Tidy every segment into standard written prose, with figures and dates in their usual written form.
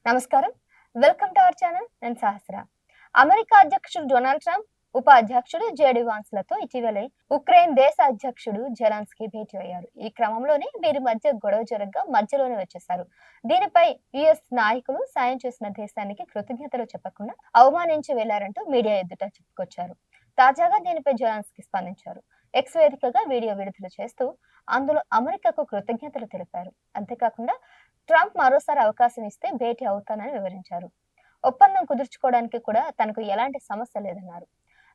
నమస్కారం. Welcome to our channel. నేను సహస్ర. America అధ్యక్షుడు డొనాల్డ్ ట్రంప్, ఉప అధ్యక్షుడు జేడీ వాన్స్‌లతో ఇటీవలే ఉక్రెయిన్ దేశ అధ్యక్షుడు జెలెన్స్కీ భేటీ అయ్యారు. ఈ క్రమంలోనే వీరి మధ్య గొడవ జరగ్గా మధ్యలోనే వచ్చేశారు. దీనిపై యూఎస్ నాయకులు సాయం చేసిన దేశానికి కృతజ్ఞతలు చెప్పకుండా అవమానించి వెళ్లారంటూ మీడియా ఎదుట చెప్పుకొచ్చారు. తాజాగా దీనిపై జెలెన్స్కీ స్పందించారు. ఎక్స్ వేదికగా వీడియో విడుదల చేస్తూ అందులో అమెరికాకు కృతజ్ఞతలు తెలిపారు. అంతేకాకుండా ట్రంప్ మరోసారి అవకాశం ఇస్తే భేటీ అవుతానని వివరించారు. ఒప్పందం కుదుర్చుకోవడానికి కూడా తనకు ఎలాంటి సమస్య లేదన్నారు.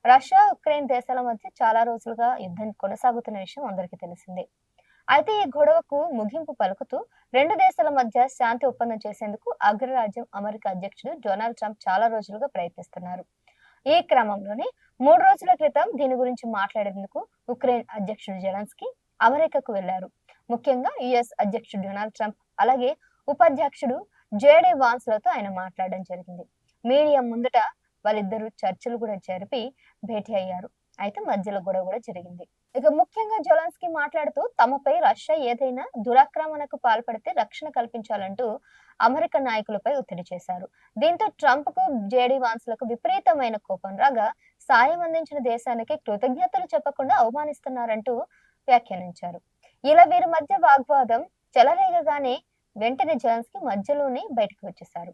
రష్యా, ఉక్రెయిన్ దేశాల మధ్య చాలా రోజులుగా యుద్ధం కొనసాగుతున్న విషయం అందరికీ తెలిసిందే. అయితే ఈ గొడవకు ముగింపు పలుకుతూ రెండు దేశాల మధ్య శాంతి ఒప్పందం చేసేందుకు అగ్రరాజ్యం అమెరికా అధ్యక్షుడు డొనాల్డ్ ట్రంప్ చాలా రోజులుగా ప్రయత్నిస్తున్నారు. ఈ క్రమంలోనే 3 రోజుల క్రితం దీని గురించి మాట్లాడేందుకు ఉక్రెయిన్ అధ్యక్షుడు జెలెన్స్కీ అమెరికాకు వెళ్లారు. ముఖ్యంగా యుఎస్ అధ్యక్షుడు డొనాల్డ్ ట్రంప్ అలాగే ఉపాధ్యక్షుడు జేడీ వాన్స్‌లతో ఆయన మాట్లాడడం జరిగింది. మీడియా ముందట వాళ్ళిద్దరూ చర్చలు కూడా జరిపి భేటీ అయ్యారు. అయితే మధ్యలో గొడవ కూడా జరిగింది. ఇక ముఖ్యంగా జెలెన్స్కీ మాట్లాడుతూ తమపై రష్యా ఏదైనా దురాక్రమణకు పాల్పడితే రక్షణ కల్పించాలంటూ అమెరికా నాయకులపై ఒత్తిడి చేశారు. దీంతో ట్రంప్‌కు, జేడీ వాన్స్‌లకు విపరీతమైన కోపం రాగా సాయం అందించిన దేశానికి కృతజ్ఞతలు చెప్పకుండా అవమానిస్తున్నారంటూ వ్యాఖ్యానించారు. ఇలా వీరి మధ్య వాగ్వాదం చెలరేగగానే వెంటనే జెలెన్స్కీ మధ్యలోనే బయటకు వచ్చేశారు.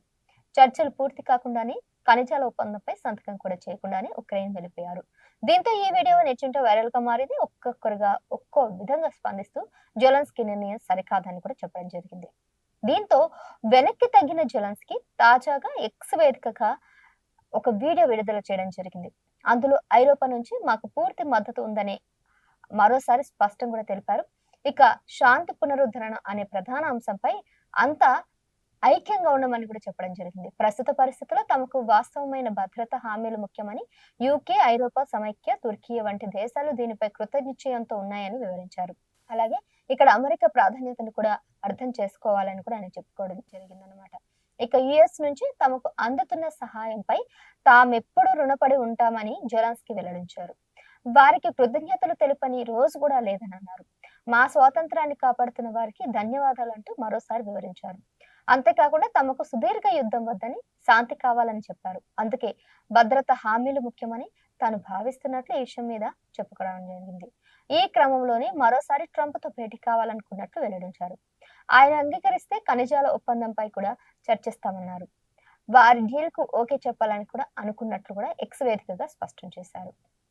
చర్చలు పూర్తి కాకుండానే ఖనిజాల ఒప్పందంపై సంతకం కూడా చేయకుండానే ఉక్రెయిన్ వెళ్ళిపోయారు. దీంతో ఈ వీడియో నెట్టింట వైరల్ గా మారింది. ఒక్కొక్కరుగా ఒక్కో విధంగా స్పందిస్తూ జెలెన్స్కీ నిర్ణయం సరికాదని కూడా చెప్పడం జరిగింది. దీంతో వెనక్కి తగ్గిన జెలెన్స్కీ తాజాగా ఎక్స్ వేదికగా ఒక వీడియో విడుదల చేయడం జరిగింది. అందులో ఐరోపా నుంచి మాకు పూర్తి మద్దతు ఉందని మరోసారి స్పష్టం కూడా తెలిపారు. ఇక శాంతి పునరుద్ధరణ అనే ప్రధాన అంశంపై అంతా ఐక్యంగా ఉండమని కూడా చెప్పడం జరిగింది. ప్రస్తుత పరిస్థితుల్లో తమకు వాస్తవమైన భద్రత హామీలు ముఖ్యమని యూకే, ఐరోపా సమైక్య, తుర్కీ వంటి దేశాలు దీనిపై కృతనిశ్చయంతో ఉన్నాయని వివరించారు. అలాగే ఇక్కడ అమెరికా ప్రాధాన్యతను కూడా అర్థం చేసుకోవాలని కూడా ఆయన చెప్పుకోవడం జరిగిందనమాట. ఇక యుఎస్ నుంచి తమకు అందుతున్న సహాయంపై తామెప్పుడు రుణపడి ఉంటామని జెలెన్స్కీ వెల్లడించారు. వారికి కృతజ్ఞతలు తెలుపని రోజు కూడా లేదని అన్నారు. మా స్వాతంత్రాన్ని కాపాడుతున్న వారికి ధన్యవాదాలంటూ మరోసారి వివరించారు. అంతేకాకుండా తమకు సుదీర్ఘ యుద్ధం వద్దని, శాంతి కావాలని చెప్పారు. అందుకే భద్రత హామీలు ముఖ్యమని తాను భావిస్తున్నట్లు ఈ విషయం మీద చెప్పుకోవడం జరిగింది. ఈ క్రమంలోనే మరోసారి ట్రంప్ తో భేటీ కావాలనుకున్నట్లు వెల్లడించారు. ఆయన అంగీకరిస్తే ఖనిజాల ఒప్పందంపై కూడా చర్చిస్తామన్నారు. వారి డీల్ కు ఓకే చెప్పాలని కూడా అనుకున్నట్లు కూడా ఎక్స్ వేదికగా స్పష్టం చేశారు.